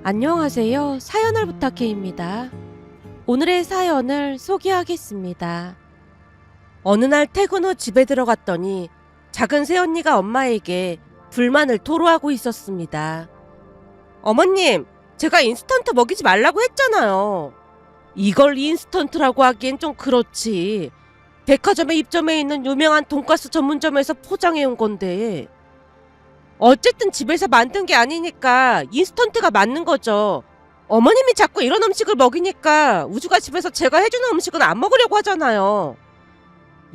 안녕하세요. 사연을 부탁해입니다. 오늘의 사연을 소개하겠습니다. 어느 날 퇴근 후 집에 들어갔더니 작은 새언니가 엄마에게 불만을 토로하고 있었습니다. 어머님, 제가 인스턴트 먹이지 말라고 했잖아요. 이걸 인스턴트라고 하기엔 좀 그렇지. 백화점에 입점해 있는 유명한 돈가스 전문점에서 포장해 온 건데. 어쨌든 집에서 만든 게 아니니까 인스턴트가 맞는 거죠. 어머님이 자꾸 이런 음식을 먹이니까 우주가 집에서 제가 해주는 음식은 안 먹으려고 하잖아요.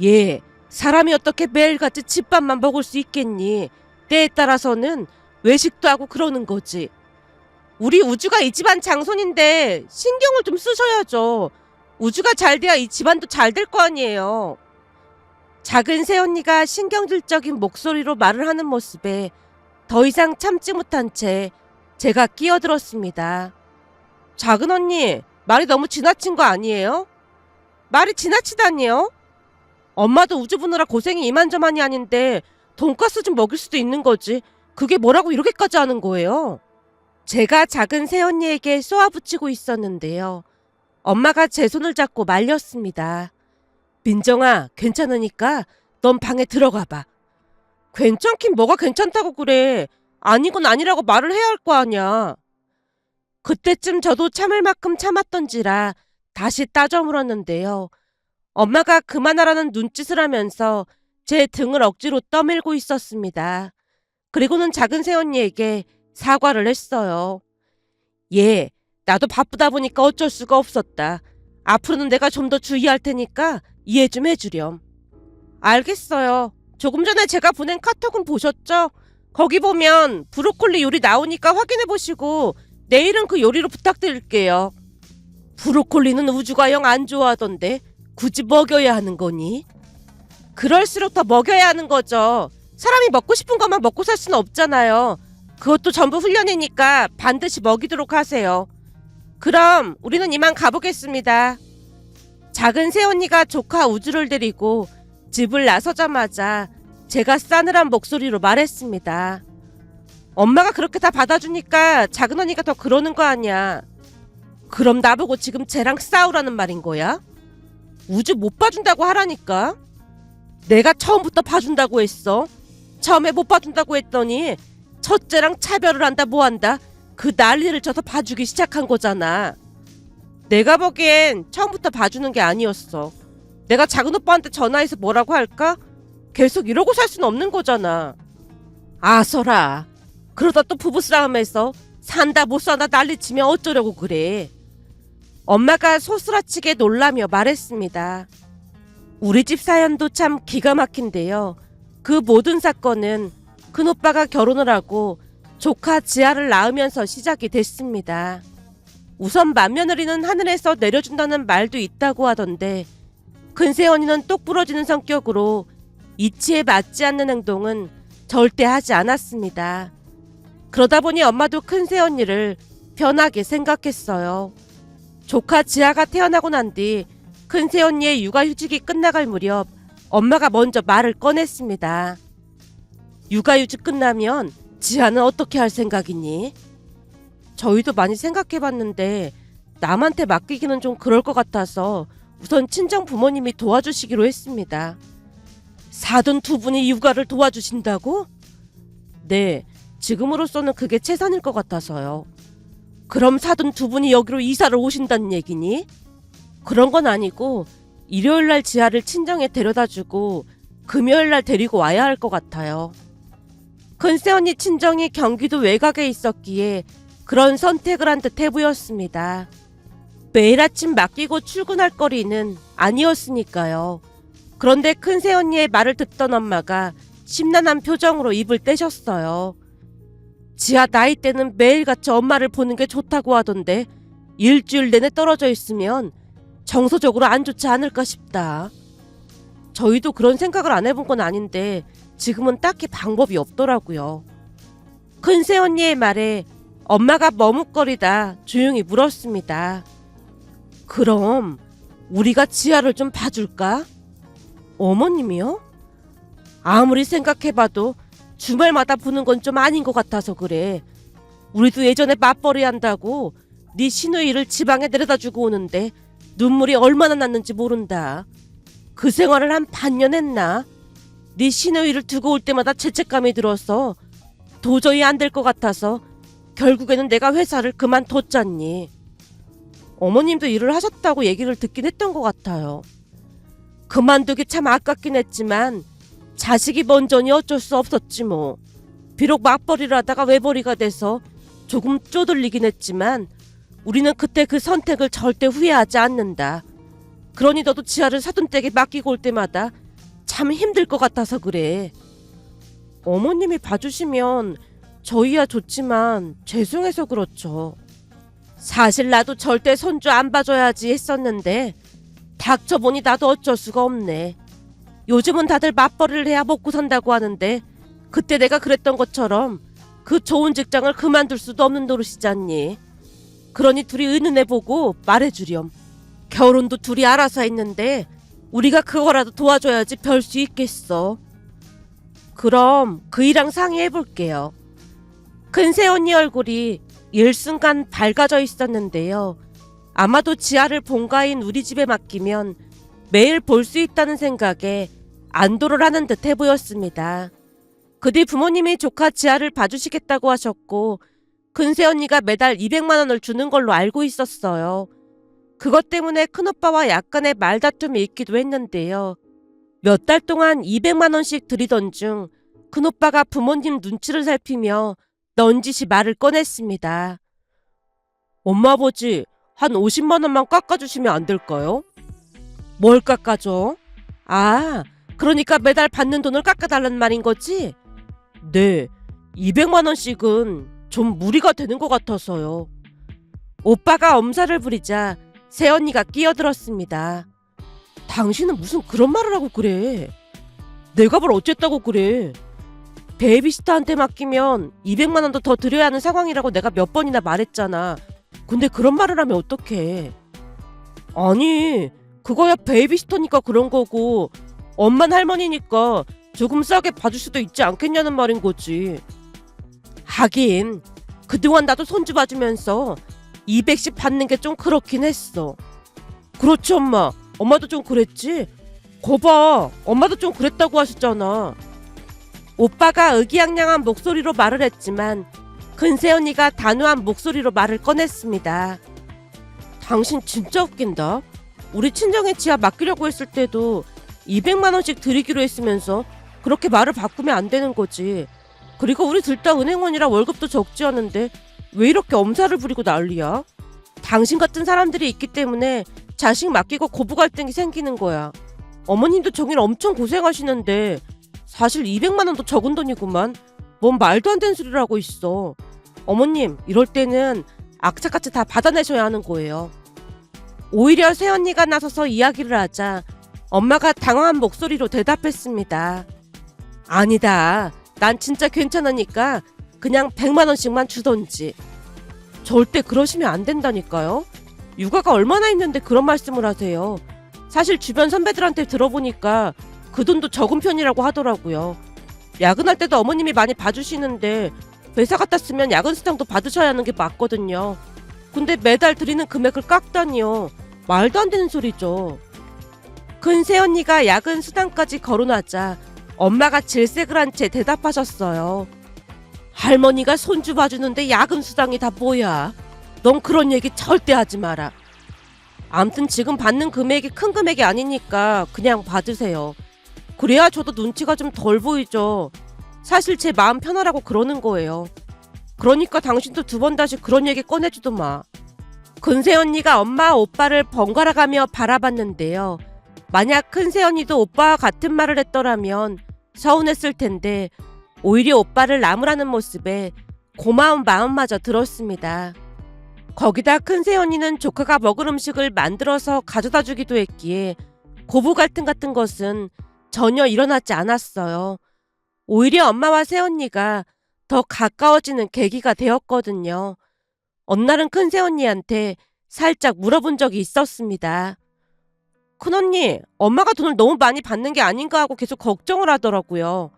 예, 사람이 어떻게 매일같이 집밥만 먹을 수 있겠니? 때에 따라서는 외식도 하고 그러는 거지. 우리 우주가 이 집안 장손인데 신경을 좀 쓰셔야죠. 우주가 잘 돼야 이 집안도 잘 될 거 아니에요. 작은 새언니가 신경질적인 목소리로 말을 하는 모습에 더 이상 참지 못한 채 제가 끼어들었습니다. 작은 언니, 말이 너무 지나친 거 아니에요? 말이 지나치다니요? 엄마도 우주 보느라 고생이 이만저만이 아닌데 돈가스 좀 먹일 수도 있는 거지. 그게 뭐라고 이렇게까지 하는 거예요? 제가 작은 새언니에게 쏘아붙이고 있었는데요. 엄마가 제 손을 잡고 말렸습니다. 민정아, 괜찮으니까 넌 방에 들어가 봐. 괜찮긴 뭐가 괜찮다고 그래. 아니건 아니라고 말을 해야 할 거 아냐. 그때쯤 저도 참을 만큼 참았던지라 다시 따져 물었는데요. 엄마가 그만하라는 눈짓을 하면서 제 등을 억지로 떠밀고 있었습니다. 그리고는 작은 새언니에게 사과를 했어요. 예, 나도 바쁘다 보니까 어쩔 수가 없었다. 앞으로는 내가 좀 더 주의할 테니까 이해 좀 해주렴. 알겠어요. 조금 전에 제가 보낸 카톡은 보셨죠? 거기 보면 브로콜리 요리 나오니까 확인해 보시고 내일은 그 요리로 부탁드릴게요. 브로콜리는 우주가 영 안 좋아하던데 굳이 먹여야 하는 거니? 그럴수록 더 먹여야 하는 거죠. 사람이 먹고 싶은 것만 먹고 살 수는 없잖아요. 그것도 전부 훈련이니까 반드시 먹이도록 하세요. 그럼 우리는 이만 가보겠습니다. 작은 새언니가 조카 우주를 데리고 집을 나서자마자 제가 싸늘한 목소리로 말했습니다. 엄마가 그렇게 다 받아주니까 작은 언니가 더 그러는 거 아니야. 그럼 나보고 지금 쟤랑 싸우라는 말인 거야? 우주 못 봐준다고 하라니까. 내가 처음부터 봐준다고 했어. 처음에 못 봐준다고 했더니 첫째랑 차별을 한다 뭐한다 그 난리를 쳐서 봐주기 시작한 거잖아. 내가 보기엔 처음부터 봐주는 게 아니었어. 내가 작은 오빠한테 전화해서 뭐라고 할까? 계속 이러고 살 수는 없는 거잖아. 아서라. 그러다 또 부부싸움에서 산다 못 산다 난리치면 어쩌려고 그래. 엄마가 소스라치게 놀라며 말했습니다. 우리 집 사연도 참 기가 막힌데요. 그 모든 사건은 큰오빠가 결혼을 하고 조카 지아를 낳으면서 시작이 됐습니다. 우선 맏며느리는 하늘에서 내려준다는 말도 있다고 하던데 큰새언니는 똑 부러지는 성격으로 이치에 맞지 않는 행동은 절대 하지 않았습니다. 그러다 보니 엄마도 큰새언니를 편하게 생각했어요. 조카 지아가 태어나고 난 뒤 큰새언니의 육아휴직이 끝나갈 무렵 엄마가 먼저 말을 꺼냈습니다. 육아휴직 끝나면 지아는 어떻게 할 생각이니? 저희도 많이 생각해봤는데 남한테 맡기기는 좀 그럴 것 같아서 우선 친정 부모님이 도와주시기로 했습니다. 사돈 두 분이 육아를 도와주신다고? 네, 지금으로서는 그게 최선일 것 같아서요. 그럼 사돈 두 분이 여기로 이사를 오신다는 얘기니? 그런 건 아니고 일요일날 지아를 친정에 데려다주고 금요일날 데리고 와야 할 것 같아요. 큰새언니 친정이 경기도 외곽에 있었기에 그런 선택을 한 듯해 보였습니다. 매일 아침 맡기고 출근할 거리는 아니었으니까요. 그런데 큰새언니의 말을 듣던 엄마가 심란한 표정으로 입을 떼셨어요. 지아 나이 때는 매일같이 엄마를 보는 게 좋다고 하던데 일주일 내내 떨어져 있으면 정서적으로 안 좋지 않을까 싶다. 저희도 그런 생각을 안 해본 건 아닌데 지금은 딱히 방법이 없더라고요. 큰새언니의 말에 엄마가 머뭇거리다 조용히 물었습니다. 그럼 우리가 지아를 좀 봐줄까? 어머님이요? 아무리 생각해봐도 주말마다 보는 건 좀 아닌 것 같아서 그래. 우리도 예전에 맞벌이 한다고 네 시누이를 지방에 데려다주고 오는데 눈물이 얼마나 났는지 모른다. 그 생활을 한 반년 했나? 네 시누이를 두고 올 때마다 죄책감이 들어서 도저히 안 될 것 같아서 결국에는 내가 회사를 그만뒀잖니. 어머님도 일을 하셨다고 얘기를 듣긴 했던 것 같아요. 그만두기 참 아깝긴 했지만 자식이 먼저니 어쩔 수 없었지 뭐. 비록 맞벌이를 하다가 외벌이가 돼서 조금 쪼들리긴 했지만 우리는 그때 그 선택을 절대 후회하지 않는다. 그러니 너도 지아를 사돈댁에 맡기고 올 때마다 참 힘들 것 같아서 그래. 어머님이 봐주시면 저희야 좋지만 죄송해서 그렇죠. 사실 나도 절대 손주 안 봐줘야지 했었는데 닥쳐보니 나도 어쩔 수가 없네. 요즘은 다들 맞벌이를 해야 먹고 산다고 하는데 그때 내가 그랬던 것처럼 그 좋은 직장을 그만둘 수도 없는 노릇이잖니. 그러니 둘이 의논해보고 말해주렴. 결혼도 둘이 알아서 했는데 우리가 그거라도 도와줘야지 별 수 있겠어. 그럼 그이랑 상의해볼게요. 큰새 언니 얼굴이 일순간 밝아져 있었는데요. 아마도 지아를 본가인 우리 집에 맡기면 매일 볼 수 있다는 생각에 안도를 하는 듯해 보였습니다. 그 뒤 부모님이 조카 지아를 봐주시겠다고 하셨고 큰새 언니가 매달 200만 원을 주는 걸로 알고 있었어요. 그것 때문에 큰오빠와 약간의 말다툼이 있기도 했는데요. 몇 달 동안 200만 원씩 드리던 중 큰오빠가 부모님 눈치를 살피며 넌지시 말을 꺼냈습니다. 엄마 아버지 한 50만 원만 깎아주시면 안 될까요? 뭘 깎아줘? 아, 그러니까 매달 받는 돈을 깎아달라는 말인 거지? 네, 200만 원씩은 좀 무리가 되는 것 같아서요. 오빠가 엄살을 부리자 새언니가 끼어들었습니다. 당신은 무슨 그런 말을 하고 그래. 내가 뭘 어쨌다고 그래. 베이비시터한테 맡기면 200만 원도 더 드려야 하는 상황이라고 내가 몇 번이나 말했잖아. 근데 그런 말을 하면 어떡해. 아니, 그거야 베이비시터니까 그런 거고 엄만 할머니니까 조금 싸게 봐줄 수도 있지 않겠냐는 말인 거지. 하긴 그동안 나도 손주 봐주면서 200씩 받는 게 좀 그렇긴 했어. 그렇지 엄마. 엄마도 좀 그랬지? 거봐. 엄마도 좀 그랬다고 하셨잖아. 오빠가 의기양양한 목소리로 말을 했지만 큰새 언니가 단호한 목소리로 말을 꺼냈습니다. 당신 진짜 웃긴다. 우리 친정에 지아 맡기려고 했을 때도 200만 원씩 드리기로 했으면서 그렇게 말을 바꾸면 안 되는 거지. 그리고 우리 둘 다 은행원이라 월급도 적지 않은데 왜 이렇게 엄살을 부리고 난리야? 당신 같은 사람들이 있기 때문에 자식 맡기고 고부 갈등이 생기는 거야. 어머님도 정일 엄청 고생하시는데 사실 200만 원도 적은 돈이구만. 뭔 말도 안 되는 소리를 하고 있어. 어머님, 이럴 때는 악착같이 다 받아내셔야 하는 거예요. 오히려 새언니가 나서서 이야기를 하자 엄마가 당황한 목소리로 대답했습니다. 아니다. 난 진짜 괜찮으니까 그냥 100만 원씩만 주던지. 절대 그러시면 안 된다니까요. 육아가 얼마나 있는데 그런 말씀을 하세요. 사실 주변 선배들한테 들어보니까 그 돈도 적은 편이라고 하더라고요. 야근할 때도 어머님이 많이 봐주시는데 회사 같았으면 야근 수당도 받으셔야 하는 게 맞거든요. 근데 매달 드리는 금액을 깎다니요. 말도 안 되는 소리죠. 큰 새언니가 야근 수당까지 거론하자 엄마가 질색을 한 채 대답하셨어요. 할머니가 손주 봐주는데 야근 수당이 다 뭐야. 넌 그런 얘기 절대 하지 마라. 암튼 지금 받는 금액이 큰 금액이 아니니까 그냥 받으세요. 그래야 저도 눈치가 좀 덜 보이죠. 사실 제 마음 편하라고 그러는 거예요. 그러니까 당신도 두 번 다시 그런 얘기 꺼내지도 마. 큰새 언니가 엄마 오빠를 번갈아 가며 바라봤는데요. 만약 큰새 언니도 오빠와 같은 말을 했더라면 서운했을 텐데 오히려 오빠를 나무라는 모습에 고마운 마음마저 들었습니다. 거기다 큰새 언니는 조카가 먹을 음식을 만들어서 가져다 주기도 했기에 고부 갈등 같은 것은 전혀 일어나지 않았어요. 오히려 엄마와 새언니가 더 가까워지는 계기가 되었거든요. 어느 날은 큰새 언니한테 살짝 물어본 적이 있었습니다. 큰언니, 엄마가 돈을 너무 많이 받는 게 아닌가 하고 계속 걱정을 하더라고요.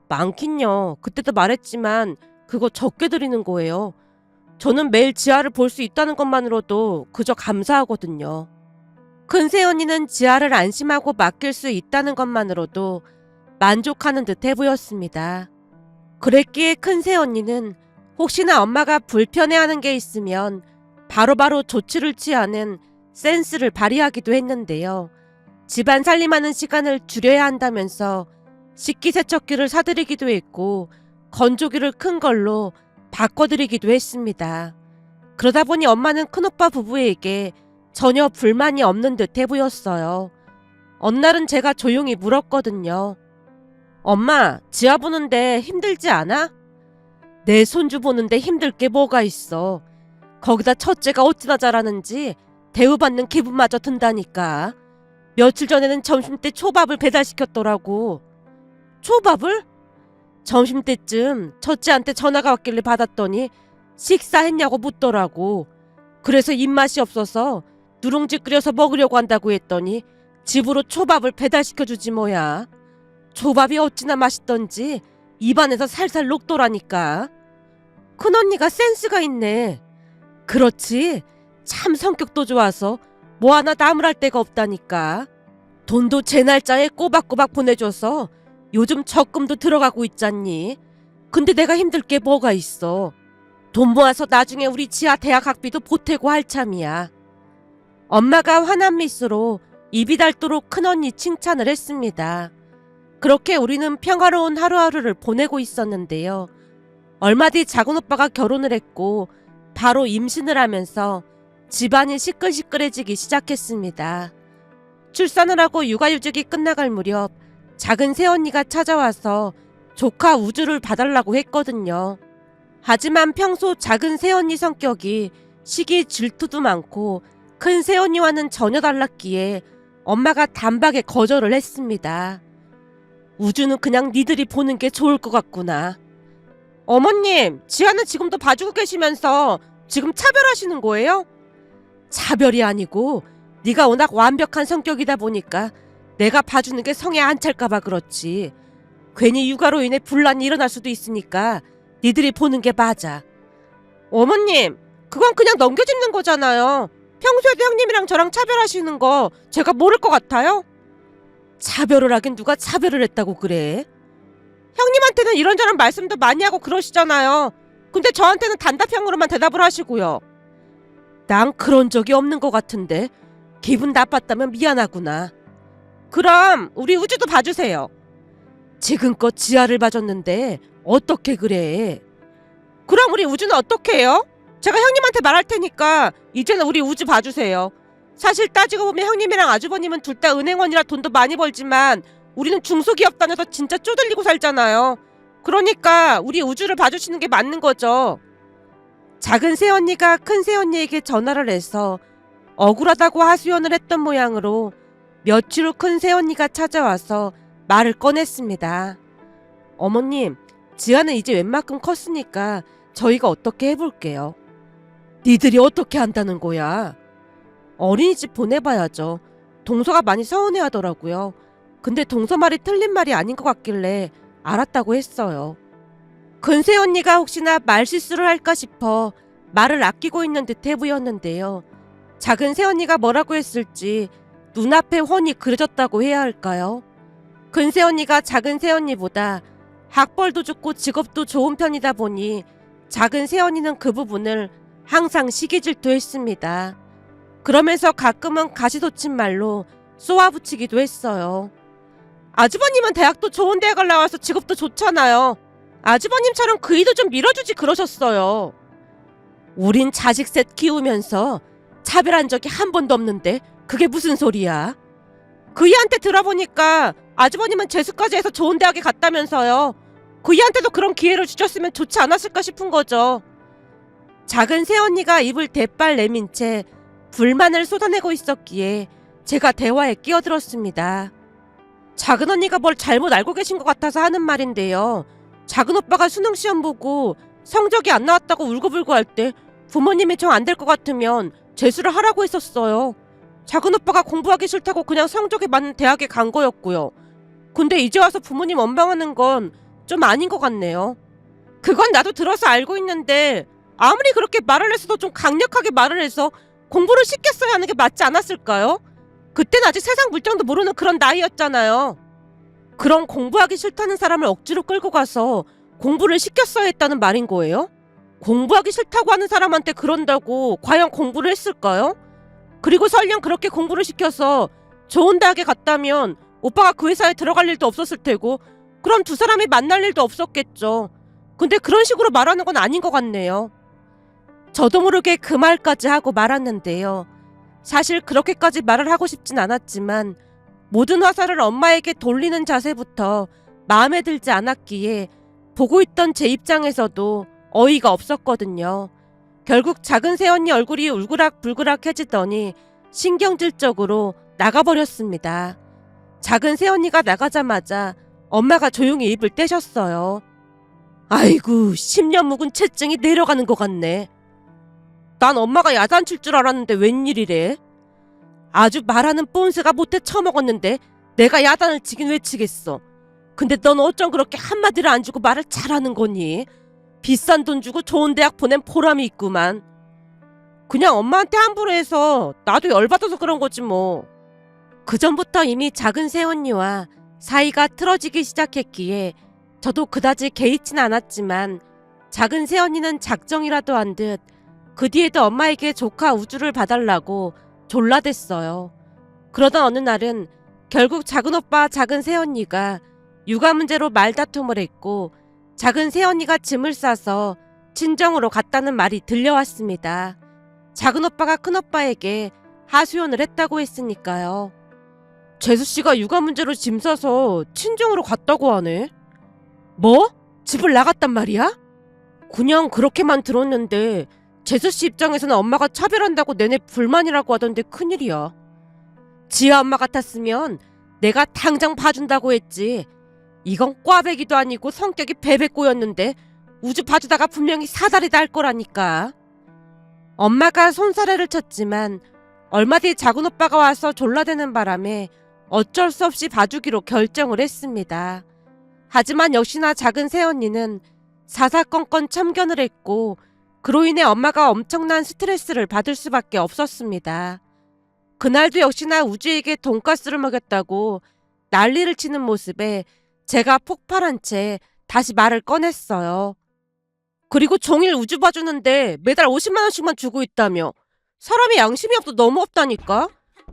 많긴요. 그때도 말했지만 그거 적게 드리는 거예요. 저는 매일 지아를 볼 수 있다는 것만으로도 그저 감사하거든요. 큰 새언니는 지아를 안심하고 맡길 수 있다는 것만으로도 만족하는 듯해 보였습니다. 그랬기에 큰 새언니는 혹시나 엄마가 불편해하는 게 있으면 바로바로 조치를 취하는 센스를 발휘하기도 했는데요. 집안 살림하는 시간을 줄여야 한다면서 식기세척기를 사드리기도 했고 건조기를 큰 걸로 바꿔드리기도 했습니다. 그러다 보니 엄마는 큰오빠 부부에게 전혀 불만이 없는 듯해 보였어요. 어느 날은 제가 조용히 물었거든요. 엄마, 지아 보는데 힘들지 않아? 내 손주 보는데 힘들 게 뭐가 있어. 거기다 첫째가 어찌나 잘하는지 대우받는 기분마저 든다니까. 며칠 전에는 점심때 초밥을 배달시켰더라고. 초밥을? 점심때쯤 첫째한테 전화가 왔길래 받았더니 식사했냐고 묻더라고. 그래서 입맛이 없어서 누룽지 끓여서 먹으려고 한다고 했더니 집으로 초밥을 배달시켜주지 뭐야. 초밥이 어찌나 맛있던지 입안에서 살살 녹더라니까. 큰언니가 센스가 있네. 그렇지. 참 성격도 좋아서 뭐 하나 나무랄 데가 없다니까. 돈도 제 날짜에 꼬박꼬박 보내줘서 요즘 적금도 들어가고 있잖니. 근데 내가 힘들 게 뭐가 있어. 돈 모아서 나중에 우리 지아 대학 학비도 보태고 할 참이야. 엄마가 환한 미소로 입이 닳도록 큰언니 칭찬을 했습니다. 그렇게 우리는 평화로운 하루하루를 보내고 있었는데요. 얼마 뒤 작은오빠가 결혼을 했고 바로 임신을 하면서 집안이 시끌시끌해지기 시작했습니다. 출산을 하고 육아휴직이 끝나갈 무렵 작은 새언니가 찾아와서 조카 우주를 봐달라고 했거든요. 하지만 평소 작은 새언니 성격이 시기 질투도 많고 큰 새언니와는 전혀 달랐기에 엄마가 단박에 거절을 했습니다. 우주는 그냥 니들이 보는 게 좋을 것 같구나. 어머님, 지아는 지금도 봐주고 계시면서 지금 차별하시는 거예요? 차별이 아니고 네가 워낙 완벽한 성격이다 보니까 내가 봐주는 게 성에 안 찰까봐 그렇지. 괜히 육아로 인해 분란이 일어날 수도 있으니까 니들이 보는 게 맞아. 어머님, 그건 그냥 넘겨짚는 거잖아요. 평소에도 형님이랑 저랑 차별하시는 거 제가 모를 것 같아요? 차별을 하긴 누가 차별을 했다고 그래? 형님한테는 이런저런 말씀도 많이 하고 그러시잖아요. 근데 저한테는 단답형으로만 대답을 하시고요. 난 그런 적이 없는 것 같은데 기분 나빴다면 미안하구나. 그럼 우리 우주도 봐주세요. 지금껏 지아를 봐줬는데 어떻게 그래? 그럼 우리 우주는 어떻게 해요? 제가 형님한테 말할 테니까 이제는 우리 우주 봐주세요. 사실 따지고 보면 형님이랑 아주버님은 둘 다 은행원이라 돈도 많이 벌지만 우리는 중소기업 다녀서 진짜 쪼들리고 살잖아요. 그러니까 우리 우주를 봐주시는 게 맞는 거죠. 작은 새언니가 큰 새언니에게 전화를 해서 억울하다고 하소연을 했던 모양으로 며칠 후 큰 새언니가 찾아와서 말을 꺼냈습니다. 어머님, 지아는 이제 웬만큼 컸으니까 저희가 어떻게 해볼게요. 니들이 어떻게 한다는 거야? 어린이집 보내봐야죠. 동서가 많이 서운해하더라고요. 근데 동서 말이 틀린 말이 아닌 것 같길래 알았다고 했어요. 큰 새언니가 혹시나 말실수를 할까 싶어 말을 아끼고 있는 듯해 보였는데요. 작은 새언니가 뭐라고 했을지 눈앞에 훤히 그려졌다고 해야 할까요? 큰 새언니가 작은 새언니보다 학벌도 좋고 직업도 좋은 편이다 보니 작은 새언니는 그 부분을 항상 시기질투했습니다. 그러면서 가끔은 가시돋친 말로 쏘아붙이기도 했어요. 아주버님은 대학도 좋은 대학을 나와서 직업도 좋잖아요. 아주버님처럼 그 일도 좀 밀어주지 그러셨어요. 우린 자식 셋 키우면서 차별한 적이 한 번도 없는데 그게 무슨 소리야? 그이한테 들어보니까 아주버님은 재수까지 해서 좋은 대학에 갔다면서요. 그이한테도 그런 기회를 주셨으면 좋지 않았을까 싶은 거죠. 작은 새언니가 입을 대빨 내민 채 불만을 쏟아내고 있었기에 제가 대화에 끼어들었습니다. 작은 언니가 뭘 잘못 알고 계신 것 같아서 하는 말인데요. 작은 오빠가 수능시험 보고 성적이 안 나왔다고 울고불고 할 때 부모님이 정 안 될 것 같으면 재수를 하라고 했었어요. 작은 오빠가 공부하기 싫다고 그냥 성적에 맞는 대학에 간 거였고요. 근데 이제 와서 부모님 원망하는 건 좀 아닌 것 같네요. 그건 나도 들어서 알고 있는데 아무리 그렇게 말을 했어도 좀 강력하게 말을 해서 공부를 시켰어야 하는 게 맞지 않았을까요? 그땐 아직 세상 물정도 모르는 그런 나이였잖아요. 그럼 공부하기 싫다는 사람을 억지로 끌고 가서 공부를 시켰어야 했다는 말인 거예요? 공부하기 싫다고 하는 사람한테 그런다고 과연 공부를 했을까요? 그리고 설령 그렇게 공부를 시켜서 좋은 대학에 갔다면 오빠가 그 회사에 들어갈 일도 없었을 테고 그럼 두 사람이 만날 일도 없었겠죠. 근데 그런 식으로 말하는 건 아닌 것 같네요. 저도 모르게 그 말까지 하고 말았는데요. 사실 그렇게까지 말을 하고 싶진 않았지만 모든 화살을 엄마에게 돌리는 자세부터 마음에 들지 않았기에 보고 있던 제 입장에서도 어이가 없었거든요. 결국 작은 새언니 얼굴이 울그락불그락해지더니 신경질적으로 나가버렸습니다. 작은 새언니가 나가자마자 엄마가 조용히 입을 떼셨어요. 아이고, 10년 묵은 채증이 내려가는 것 같네. 난 엄마가 야단칠 줄 알았는데 웬일이래? 아주 말하는 뽐새가 못해 처먹었는데 내가 야단을 치긴 왜 치겠어. 근데 넌 어쩜 그렇게 한마디를 안 주고 말을 잘하는 거니? 비싼 돈 주고 좋은 대학 보낸 보람이 있구만. 그냥 엄마한테 함부로 해서 나도 열받아서 그런 거지 뭐. 그전부터 이미 작은 새언니와 사이가 틀어지기 시작했기에 저도 그다지 개의치는 않았지만 작은 새언니는 작정이라도 한 듯 그 뒤에도 엄마에게 조카 우주를 봐달라고 졸라댔어요. 그러던 어느 날은 결국 작은 오빠 작은 새언니가 육아 문제로 말다툼을 했고 작은 새언니가 짐을 싸서 친정으로 갔다는 말이 들려왔습니다. 작은 오빠가 큰 오빠에게 하소연을 했다고 했으니까요. 재수씨가 육아 문제로 짐 싸서 친정으로 갔다고 하네. 뭐? 집을 나갔단 말이야? 그냥 그렇게만 들었는데 재수씨 입장에서는 엄마가 차별한다고 내내 불만이라고 하던데 큰일이야. 지아 엄마 같았으면 내가 당장 봐준다고 했지. 이건 꽈배기도 아니고 성격이 베베꼬였는데 우주 봐주다가 분명히 사다리 날 거라니까. 엄마가 손사래를 쳤지만 얼마 뒤 작은 오빠가 와서 졸라대는 바람에 어쩔 수 없이 봐주기로 결정을 했습니다. 하지만 역시나 작은 새언니는 사사건건 참견을 했고 그로 인해 엄마가 엄청난 스트레스를 받을 수밖에 없었습니다. 그날도 역시나 우주에게 돈가스를 먹였다고 난리를 치는 모습에 제가 폭발한 채 다시 말을 꺼냈어요. 그리고 종일 우주 봐주는데 매달 50만 원씩만 주고 있다며. 사람이 양심이 없어 너무 없다니까.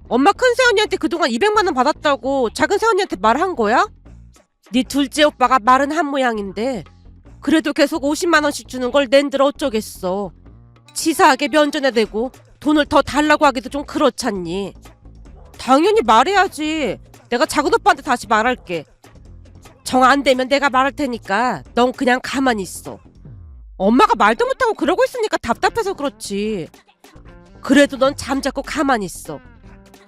엄마 큰 새언니한테 그동안 200만 원 받았다고 작은 새언니한테 말한 거야? 네 둘째 오빠가 말은 한 모양인데 그래도 계속 50만 원씩 주는 걸 낸들 어쩌겠어. 치사하게 면전에 대고 돈을 더 달라고 하기도 좀 그렇잖니. 당연히 말해야지. 내가 작은 오빠한테 다시 말할게. 정 안 되면 내가 말할 테니까 넌 그냥 가만히 있어. 엄마가 말도 못하고 그러고 있으니까 답답해서 그렇지. 그래도 넌 잠자코 가만히 있어.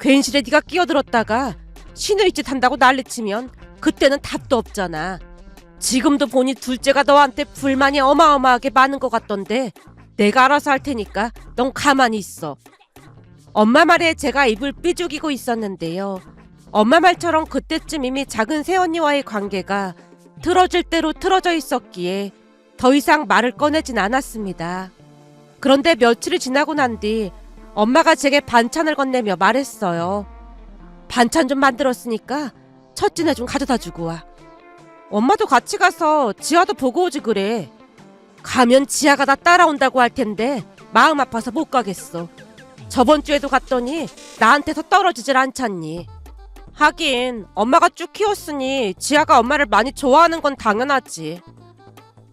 괜시레 네가 끼어들었다가 신의 짓 한다고 난리치면 그때는 답도 없잖아. 지금도 보니 둘째가 너한테 불만이 어마어마하게 많은 것 같던데 내가 알아서 할 테니까 넌 가만히 있어. 엄마 말에 제가 입을 삐죽이고 있었는데요. 엄마 말처럼 그때쯤 이미 작은 새언니와의 관계가 틀어질 대로 틀어져 있었기에 더 이상 말을 꺼내진 않았습니다. 그런데 며칠이 지나고 난 뒤 엄마가 제게 반찬을 건네며 말했어요. 반찬 좀 만들었으니까 첫째네 좀 가져다 주고 와. 엄마도 같이 가서 지아도 보고 오지 그래. 가면 지아가 나 따라온다고 할 텐데 마음 아파서 못 가겠어. 저번 주에도 갔더니 나한테서 떨어지질 않잖니. 하긴 엄마가 쭉 키웠으니 지아가 엄마를 많이 좋아하는 건 당연하지.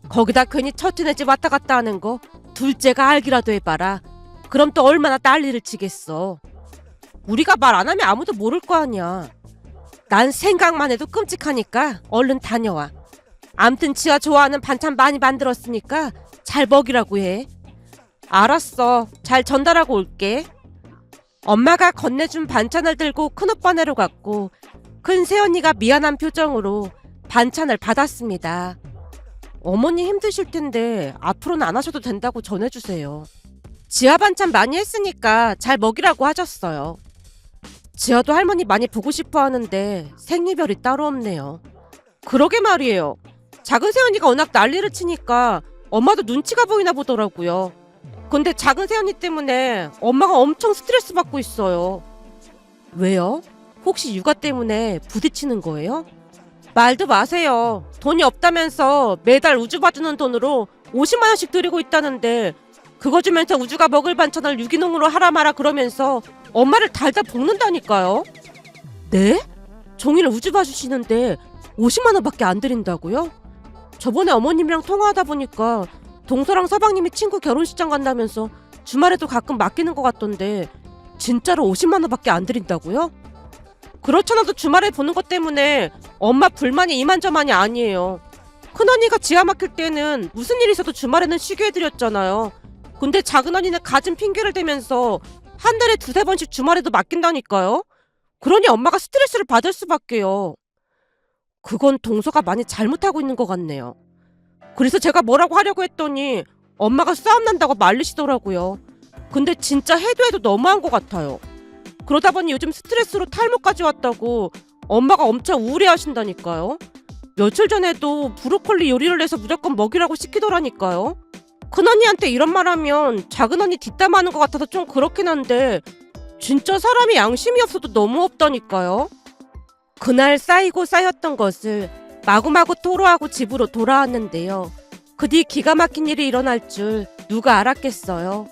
거기다 괜히 첫째네 집 왔다 갔다 하는 거 둘째가 알기라도 해봐라. 그럼 또 얼마나 난리를 치겠어. 우리가 말 안 하면 아무도 모를 거 아니야. 난 생각만 해도 끔찍하니까 얼른 다녀와. 암튼 지아 좋아하는 반찬 많이 만들었으니까 잘 먹이라고 해. 알았어. 잘 전달하고 올게. 엄마가 건네준 반찬을 들고 큰오빠네로 갔고 큰 새언니가 미안한 표정으로 반찬을 받았습니다. 어머니 힘드실 텐데 앞으로는 안 하셔도 된다고 전해주세요. 지아 반찬 많이 했으니까 잘 먹이라고 하셨어요. 지아도 할머니 많이 보고 싶어 하는데 생리별이 따로 없네요. 그러게 말이에요. 작은 새언니가 워낙 난리를 치니까 엄마도 눈치가 보이나 보더라고요. 근데 작은 새언니 때문에 엄마가 엄청 스트레스 받고 있어요. 왜요? 혹시 육아 때문에 부딪히는 거예요? 말도 마세요. 돈이 없다면서 매달 우주 봐주는 돈으로 50만 원씩 드리고 있다는데 그거 주면서 우주가 먹을 반찬을 유기농으로 하라 마라 그러면서 엄마를 달달 볶는다니까요. 네? 종일 우주 봐주시는데 50만 원밖에 안 드린다고요? 저번에 어머님이랑 통화하다 보니까 동서랑 서방님이 친구 결혼식장 간다면서 주말에도 가끔 맡기는 것 같던데 진짜로 50만 원밖에 안 드린다고요? 그렇잖아도 주말에 보는 것 때문에 엄마 불만이 이만저만이 아니에요. 큰언니가 지하 막힐 때는 무슨 일 있어도 주말에는 쉬게 해드렸잖아요. 근데 작은언니는 가진 핑계를 대면서 한 달에 2-3번씩 주말에도 맡긴다니까요. 그러니 엄마가 스트레스를 받을 수밖에요. 그건 동서가 많이 잘못하고 있는 것 같네요. 그래서 제가 뭐라고 하려고 했더니 엄마가 싸움 난다고 말리시더라고요. 근데 진짜 해도 해도 너무한 것 같아요. 그러다 보니 요즘 스트레스로 탈모까지 왔다고 엄마가 엄청 우울해하신다니까요. 며칠 전에도 브로콜리 요리를 해서 무조건 먹이라고 시키더라니까요. 큰언니한테 이런 말하면 작은언니 뒷담화하는 것 같아서 좀 그렇긴 한데 진짜 사람이 양심이 없어도 너무 없다니까요. 그날 쌓이고 쌓였던 것을 마구마구 토로하고 집으로 돌아왔는데요. 그 뒤 기가 막힌 일이 일어날 줄 누가 알았겠어요.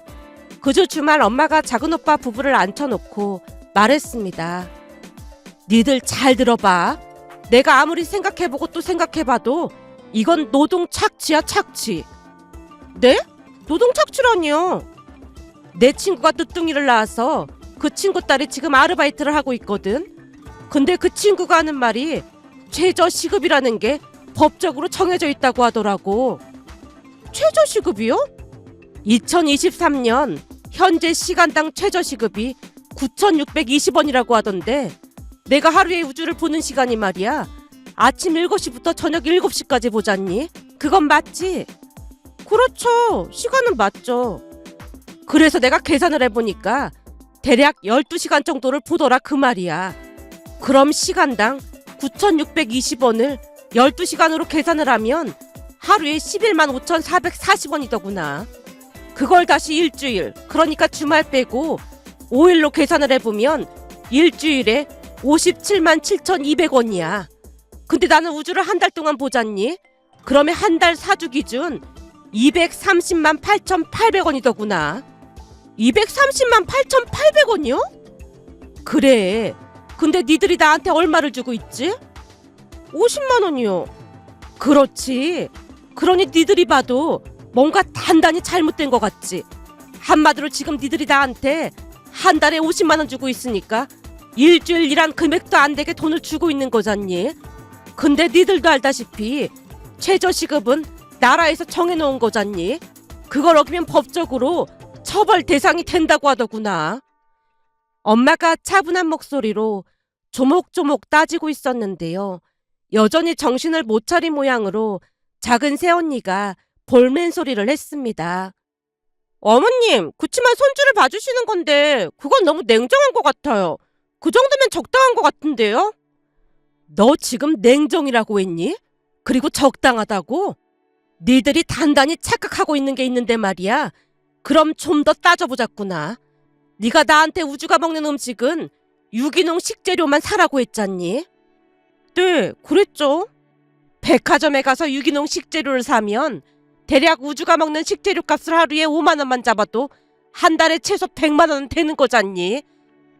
그 주 주말 엄마가 작은 오빠 부부를 앉혀놓고 말했습니다. 니들 잘 들어봐. 내가 아무리 생각해보고 또 생각해봐도 이건 노동 착취야, 착취. 네? 노동 착취라니요? 내 친구가 늦둥이를 낳아서 그 친구 딸이 지금 아르바이트를 하고 있거든. 근데 그 친구가 하는 말이 최저시급이라는 게 법적으로 정해져 있다고 하더라고. 최저시급이요? 2023년 현재 시간당 최저시급이 9,620원이라고 하던데 내가 하루에 우주를 보는 시간이 말이야. 아침 7시부터 저녁 7시까지 보잖니? 그건 맞지? 그렇죠. 시간은 맞죠. 그래서 내가 계산을 해보니까 대략 12시간 정도를 보더라 그 말이야. 그럼 시간당 9,620원을 12시간으로 계산을 하면 하루에 11만 5,440원이더구나. 그걸 다시 일주일, 그러니까 주말 빼고 5일로 계산을 해보면 일주일에 57만 7,200원이야. 근데 나는 우주를 한 달 동안 보잖니? 그러면 한 달 사주 기준 230만 8,800원이더구나. 230만 8,800원이요? 그래. 근데 니들이 나한테 얼마를 주고 있지? 50만 원이요. 그렇지. 그러니 니들이 봐도 뭔가 단단히 잘못된 것 같지. 한마디로 지금 니들이 나한테 한 달에 50만 원 주고 있으니까 일주일 일한 금액도 안 되게 돈을 주고 있는 거잖니. 근데 니들도 알다시피 최저시급은 나라에서 정해놓은 거잖니. 그걸 어기면 법적으로 처벌 대상이 된다고 하더구나. 엄마가 차분한 목소리로 조목조목 따지고 있었는데요. 여전히 정신을 못 차린 모양으로 작은 새언니가 볼멘 소리를 했습니다. 어머님, 그치만 손주를 봐주시는 건데 그건 너무 냉정한 것 같아요. 그 정도면 적당한 것 같은데요? 너 지금 냉정이라고 했니? 그리고 적당하다고? 니들이 단단히 착각하고 있는 게 있는데 말이야. 그럼 좀 더 따져보자꾸나. 네가 나한테 우주가 먹는 음식은 유기농 식재료만 사라고 했잖니? 네, 그랬죠. 백화점에 가서 유기농 식재료를 사면 대략 우주가 먹는 식재료 값을 하루에 5만 원만 잡아도 한 달에 최소 100만 원은 되는 거잖니.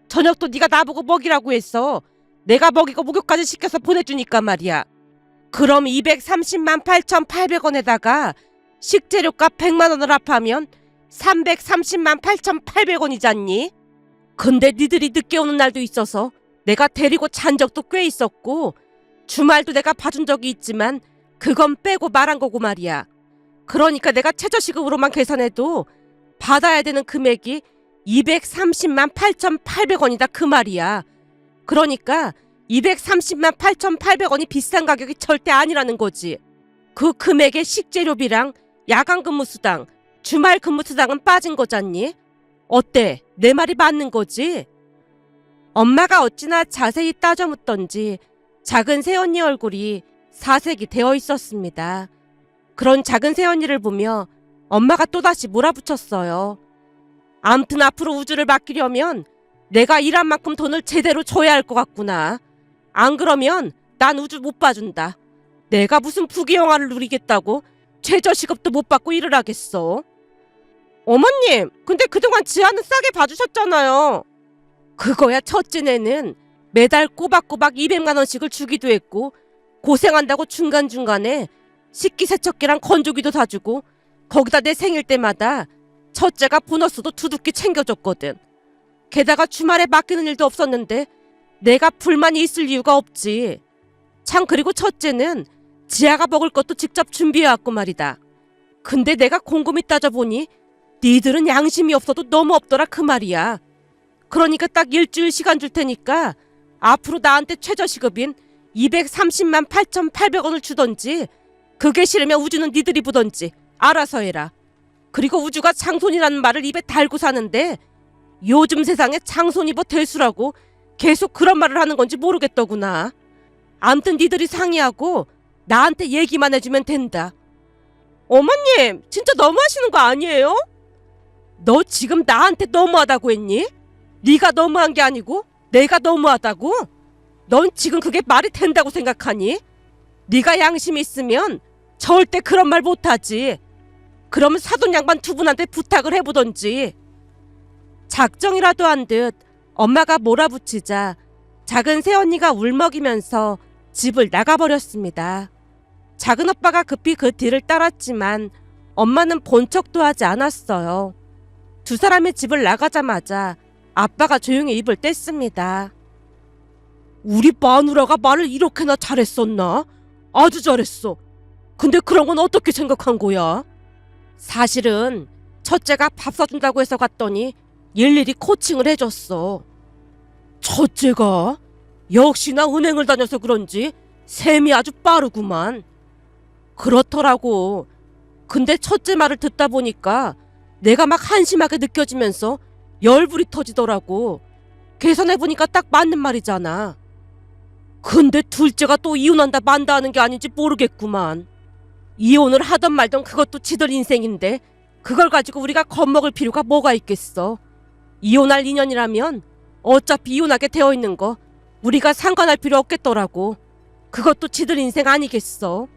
저녁도 네가 나보고 먹이라고 했어. 내가 먹이고 목욕까지 시켜서 보내주니까 말이야. 그럼 230만 8,800원에다가 식재료값 100만 원을 합하면 330만 8,800원이잖니. 근데 니들이 늦게 오는 날도 있어서 내가 데리고 잔 적도 꽤 있었고 주말도 내가 봐준 적이 있지만 그건 빼고 말한 거고 말이야. 그러니까 내가 최저시급으로만 계산해도 받아야 되는 금액이 230만 8,800원이다 그 말이야. 그러니까 230만 8,800원이 비싼 가격이 절대 아니라는 거지. 그 금액에 식재료비랑 야간 근무 수당, 주말 근무 수당은 빠진 거잖니? 어때? 내 말이 맞는 거지? 엄마가 어찌나 자세히 따져 묻던지 작은 새언니 얼굴이 사색이 되어 있었습니다. 그런 작은 새언니를 보며 엄마가 또다시 몰아붙였어요. 암튼 앞으로 우주를 맡기려면 내가 일한 만큼 돈을 제대로 줘야 할 것 같구나. 안 그러면 난 우주 못 봐준다. 내가 무슨 부귀영화를 누리겠다고 최저시급도 못 받고 일을 하겠어. 어머님, 근데 그동안 지하는 싸게 봐주셨잖아요. 그거야 첫째네는 매달 꼬박꼬박 200만 원씩을 주기도 했고 고생한다고 중간중간에 식기세척기랑 건조기도 사주고 거기다 내 생일 때마다 첫째가 보너스도 두둑히 챙겨줬거든. 게다가 주말에 맡기는 일도 없었는데 내가 불만이 있을 이유가 없지. 참 그리고 첫째는 지아가 먹을 것도 직접 준비해왔고 말이다. 근데 내가 곰곰이 따져보니 니들은 양심이 없어도 너무 없더라 그 말이야. 그러니까 딱 일주일 시간 줄 테니까 앞으로 나한테 최저시급인 230만 8,800원을 주던지 그게 싫으면 우주는 니들이 보던지 알아서 해라. 그리고 우주가 장손이라는 말을 입에 달고 사는데 요즘 세상에 장손이 뭐 대수라고 계속 그런 말을 하는 건지 모르겠더구나. 암튼 니들이 상의하고 나한테 얘기만 해주면 된다. 어머님, 진짜 너무하시는 거 아니에요? 너 지금 나한테 너무하다고 했니? 네가 너무한 게 아니고 내가 너무하다고? 넌 지금 그게 말이 된다고 생각하니? 네가 양심이 있으면 절대 그런 말 못하지. 그러면 사돈 양반 두 분한테 부탁을 해보던지. 작정이라도 한 듯 엄마가 몰아붙이자 작은 새언니가 울먹이면서 집을 나가버렸습니다. 작은 오빠가 급히 그 뒤를 따랐지만 엄마는 본 척도 하지 않았어요. 두 사람의 집을 나가자마자 아빠가 조용히 입을 뗐습니다. 우리 마누라가 말을 이렇게나 잘했었나? 아주 잘했어. 근데 그런 건 어떻게 생각한 거야? 사실은 첫째가 밥 사준다고 해서 갔더니 일일이 코칭을 해줬어. 첫째가? 역시나 은행을 다녀서 그런지 셈이 아주 빠르구만. 그렇더라고. 근데 첫째 말을 듣다 보니까 내가 막 한심하게 느껴지면서 열불이 터지더라고. 계산해보니까 딱 맞는 말이잖아. 근데 둘째가 또 이혼한다 만다 하는 게 아닌지 모르겠구만. 이혼을 하던 말던 그것도 지들 인생인데 그걸 가지고 우리가 겁먹을 필요가 뭐가 있겠어. 이혼할 인연이라면 어차피 이혼하게 되어 있는 거 우리가 상관할 필요 없겠더라고. 그것도 지들 인생 아니겠어.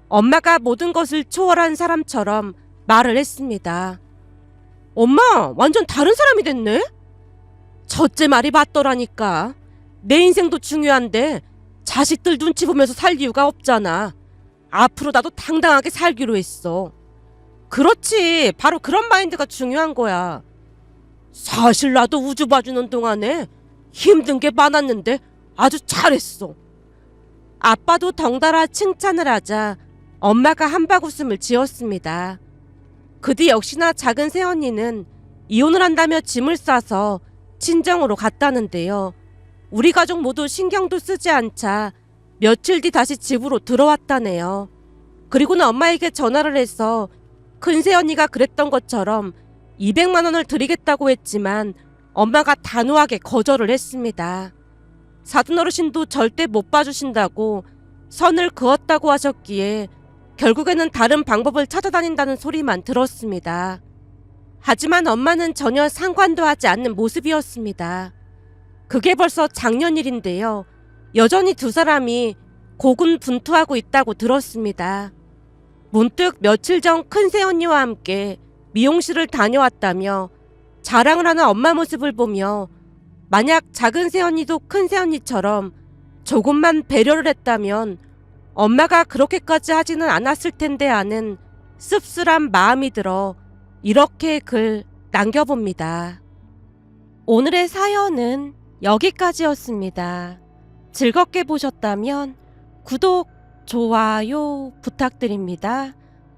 엄마가 모든 것을 초월한 사람처럼 말을 했습니다. 엄마, 완전 다른 사람이 됐네? 첫째 말이 맞더라니까. 내 인생도 중요한데 자식들 눈치 보면서 살 이유가 없잖아. 앞으로 나도 당당하게 살기로 했어. 그렇지, 바로 그런 마인드가 중요한 거야. 사실 나도 우주 봐주는 동안에 힘든 게 많았는데 아주 잘했어. 아빠도 덩달아 칭찬을 하자 엄마가 한박웃음을 지었습니다. 그 뒤 역시나 작은 새언니는 이혼을 한다며 짐을 싸서 친정으로 갔다는데요. 우리 가족 모두 신경도 쓰지 않자 며칠 뒤 다시 집으로 들어왔다네요. 그리고는 엄마에게 전화를 해서 큰 새언니가 그랬던 것처럼 200만 원을 드리겠다고 했지만 엄마가 단호하게 거절을 했습니다. 사돈 어르신도 절대 못 봐주신다고 선을 그었다고 하셨기에 결국에는 다른 방법을 찾아다닌다는 소리만 들었습니다. 하지만 엄마는 전혀 상관도 하지 않는 모습이었습니다. 그게 벌써 작년 일인데요. 여전히 두 사람이 고군분투하고 있다고 들었습니다. 문득 며칠 전 큰 새언니와 함께 미용실을 다녀왔다며 자랑을 하는 엄마 모습을 보며 만약 작은 새언니도 큰 새언니처럼 조금만 배려를 했다면 엄마가 그렇게까지 하지는 않았을 텐데 하는 씁쓸한 마음이 들어 이렇게 글 남겨봅니다. 오늘의 사연은 여기까지였습니다. 즐겁게 보셨다면 구독, 좋아요 부탁드립니다.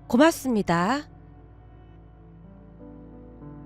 고맙습니다.